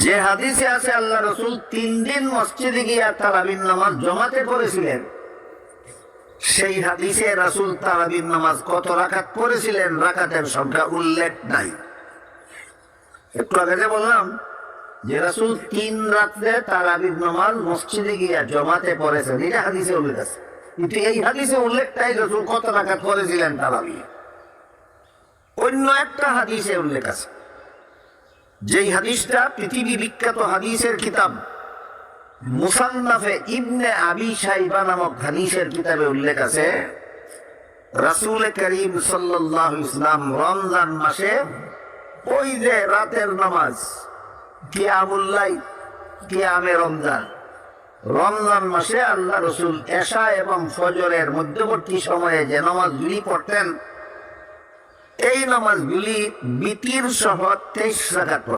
যে হাদিসে আছে আল্লাহ রসুল 3 দিন মসজিদে গিয়া তারাবির নামাজ জমাতে পড়েছিলেন, সেই হাদিসে রাসূল তারাবির নামাজ কত রাকাত পড়েছিলেন রাকাতের সংখ্যা উল্লেখ নাই। একটু আগে যে বললাম যে রাসূল 3 রাতে তারাবির নামাজ মসজিদে গিয়া জমাতে পড়েছেন, এটা হাদিসে উল্লেখ আছে, কিন্তু এই হাদিসে উল্লেখ নাই রাসূল কত রাকাত পড়েছিলেন তারাবি। অন্য একটা হাদিসে উল্লেখ আছে, যেই হাদিসটা পৃথিবী বিখ্যাত হাদিসের কিতাব মুসান্নাফে ইবনে আবি শাইবা নামক হাদিসের কিতাবে উল্লেখ আছে, রাসূল করিম সাল্লাল্লাহু আলাইহি ওয়াসাল্লাম রমজান মাসে ওই যে রাতের নামাজ কিয়ামুল লাইল, কিয়ামে রমজান, রমজান মাসে আল্লাহ রসুল এশা এবং ফজরের মধ্যবর্তী সময়ে যে নামাজগুলি পড়তেন, এই নামাজগুলি বিতির সহ 23 রাকাত।